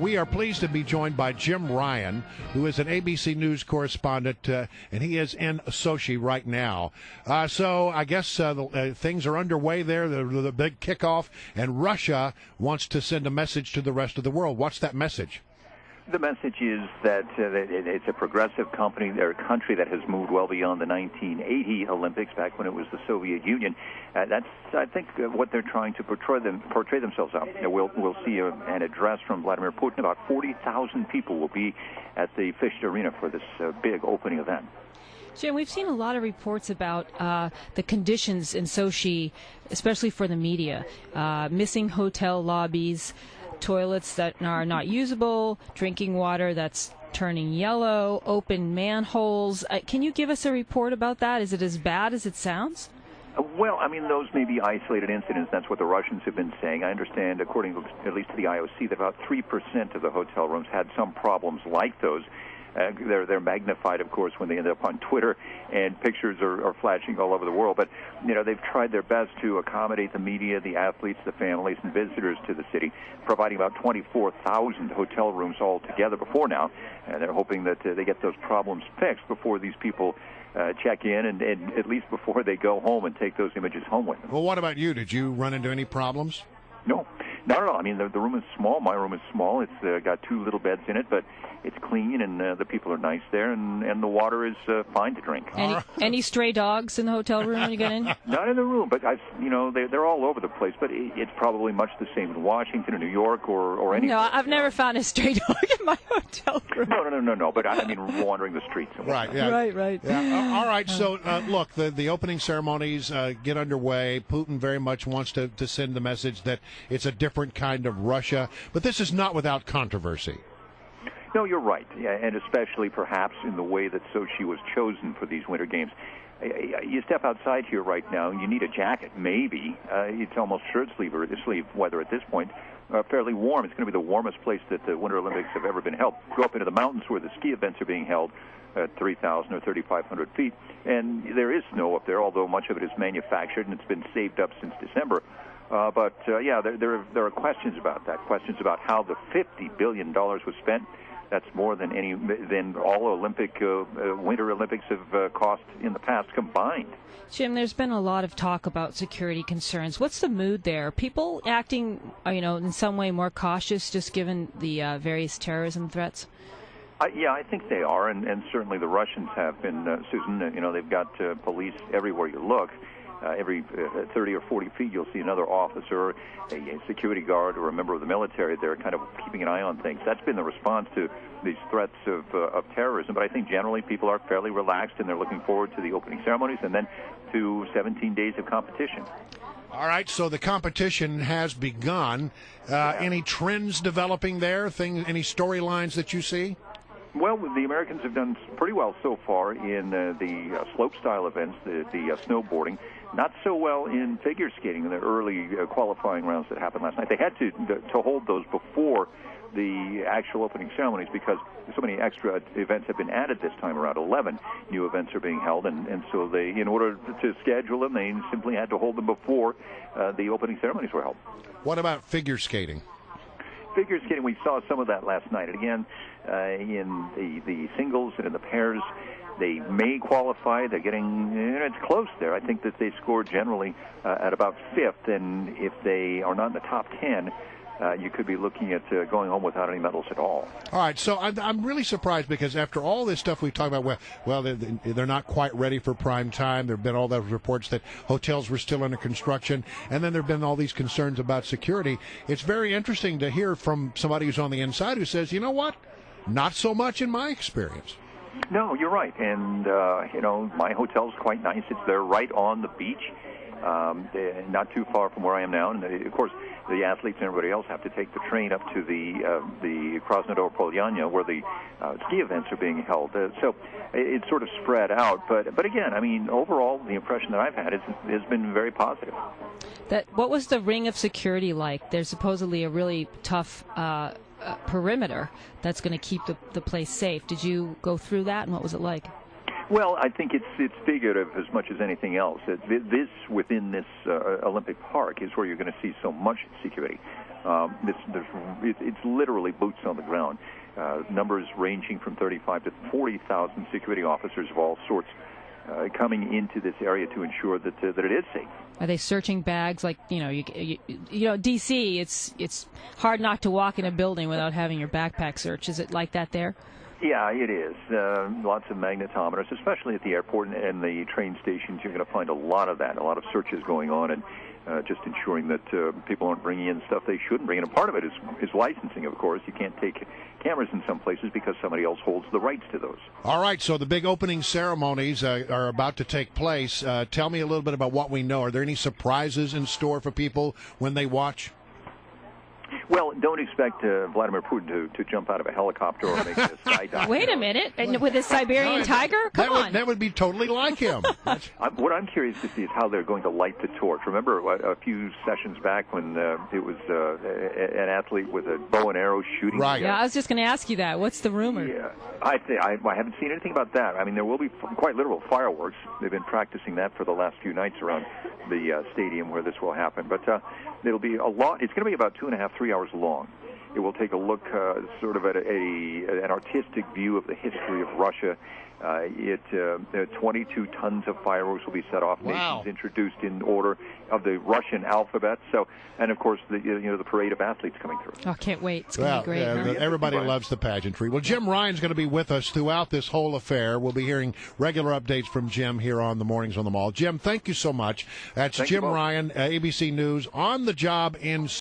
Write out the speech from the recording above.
We are pleased to be joined by Jim Ryan, who is an ABC News correspondent, and he is in Sochi right now. So I guess things are underway there, the big kickoff, and Russia wants to send a message to the rest of the world. What's that message? The message is that it's a progressive country that has moved well beyond the 1980 Olympics, back when it was the Soviet Union. That's, I think, what they're trying to portray themselves out. We'll see an address from Vladimir Putin. About 40,000 people will be at the Fish Arena for this big opening event. Jim, we've seen a lot of reports about the conditions in Sochi, especially for the media. Missing hotel lobbies, toilets that are not usable, drinking water that's turning yellow, open manholes. Can you give us a report about that? Is it as bad as it sounds? Well, I mean, those may be isolated incidents. That's what the Russians have been saying. I understand, according to, at least to the IOC, that about 3% of the hotel rooms had some problems like those. They're magnified, of course, when they end up on Twitter, and pictures are flashing all over the world. But, they've tried their best to accommodate the media, the athletes, the families, and visitors to the city, providing about 24,000 hotel rooms altogether before now. And they're hoping that they get those problems fixed before these people check in, and at least before they go home and take those images home with them. Well, what about you? Did you run into any problems? No, not at all. I mean, the room is small. My room is small. It's got 2 little beds in it, but it's clean, and the people are nice there, and the water is fine to drink. Any stray dogs in the hotel room when you get in? Not in the room, but they're all over the place. But it's probably much the same in Washington or New York or any. No, I've never found a stray dog in my hotel room. No. But I mean, wandering the streets. Right. Yeah. Right. Yeah. All right. So look, the opening ceremonies get underway. Putin very much wants to send the message that it's a different kind of Russia, but this is not without controversy. No, you're right, and especially perhaps in the way that Sochi was chosen for these Winter Games. You step outside here right now, and you need a jacket, maybe. It's almost shirt sleeve or sleeve weather at this point. Fairly warm. It's going to be the warmest place that the Winter Olympics have ever been held. Go up into the mountains where the ski events are being held at 3,000 or 3,500 feet, and there is snow up there, although much of it is manufactured, and it's been saved up since December. But there are questions about that, questions about how the $50 billion was spent. That's more than all Winter Olympics have cost in the past combined. Jim, there's been a lot of talk about security concerns. What's the mood there? People acting, in some way more cautious, just given the various terrorism threats? I think they are, and certainly the Russians have been, Susan. They've got police everywhere you look. Every 30 or 40 feet, you'll see another officer, a security guard, or a member of the military. They're kind of keeping an eye on things. That's been the response to these threats of terrorism. But I think generally people are fairly relaxed, and they're looking forward to the opening ceremonies and then to 17 days of competition. All right, so the competition has begun. Any trends developing there? Any storylines that you see? Well, the Americans have done pretty well so far in the slope-style events, the snowboarding. Not so well in figure skating in the early qualifying rounds that happened last night. They had to hold those before the actual opening ceremonies because so many extra events have been added this time around. 11 new events are being held, and so they, in order to schedule them, they simply had to hold them before the opening ceremonies were held. What about figure skating? Figure skating, we saw some of that last night. And again, in the singles and in the pairs, they may qualify. They're getting, it's close there. I think that they score generally at about 5th, and if they are not in the top 10, you could be looking at going home without any medals at all. All right, so I'm really surprised because after all this stuff we've talked about, they're not quite ready for prime time. There have been all those reports that hotels were still under construction, and then there have been all these concerns about security. It's very interesting to hear from somebody who's on the inside who says, you know what, not so much in my experience. No, you're right, and my hotel's quite nice. They're right on the beach. Not too far from where I am now, and of course the athletes and everybody else have to take the train up to the Krasnodar Polyanya where the ski events are being held. So it's sort of spread out, but again, I mean, overall the impression that I've had has been very positive. What was the ring of security like? There's supposedly a really tough perimeter that's going to keep the place safe. Did you go through that, and what was it like? Well, I think it's figurative as much as anything else. Within this Olympic Park is where you're going to see so much security. It's literally boots on the ground. Numbers ranging from 35 to 40,000 security officers of all sorts coming into this area to ensure that it is safe. Are they searching bags? Like, D.C., it's hard not to walk in a building without having your backpack searched. Is it like that there? Yeah, it is. Lots of magnetometers, especially at the airport and the train stations. You're going to find a lot of that, a lot of searches going on, and just ensuring that people aren't bringing in stuff they shouldn't bring in. And part of it is licensing, of course. You can't take cameras in some places because somebody else holds the rights to those. All right, so the big opening ceremonies are about to take place. Tell me a little bit about what we know. Are there any surprises in store for people when they watch? Well, don't expect Vladimir Putin to jump out of a helicopter or make a skydive. Wait a minute. And with his Siberian tiger? Come on. That would be totally like him. What I'm curious to see is how they're going to light the torch. Remember a few sessions back when it was an athlete with a bow and arrow shooting? Right. Yeah, I was just going to ask you that. What's the rumor? Yeah, I haven't seen anything about that. I mean, there will be quite literal fireworks. They've been practicing that for the last few nights around the stadium where this will happen. But it'll be a lot. It's going to be about 2.5, 3 hours long. It will take a look sort of at an artistic view of the history of Russia. 22 tons of fireworks will be set off. Wow. Nations introduced in order of the Russian alphabet. So, and of course, the parade of athletes coming through. Oh, can't wait. It's going to be great. Huh? Everybody loves the pageantry. Well, Jim Ryan's going to be with us throughout this whole affair. We'll be hearing regular updates from Jim here on the Mornings on the Mall. Jim, thank you so much. That's Jim Ryan, ABC News, on the job in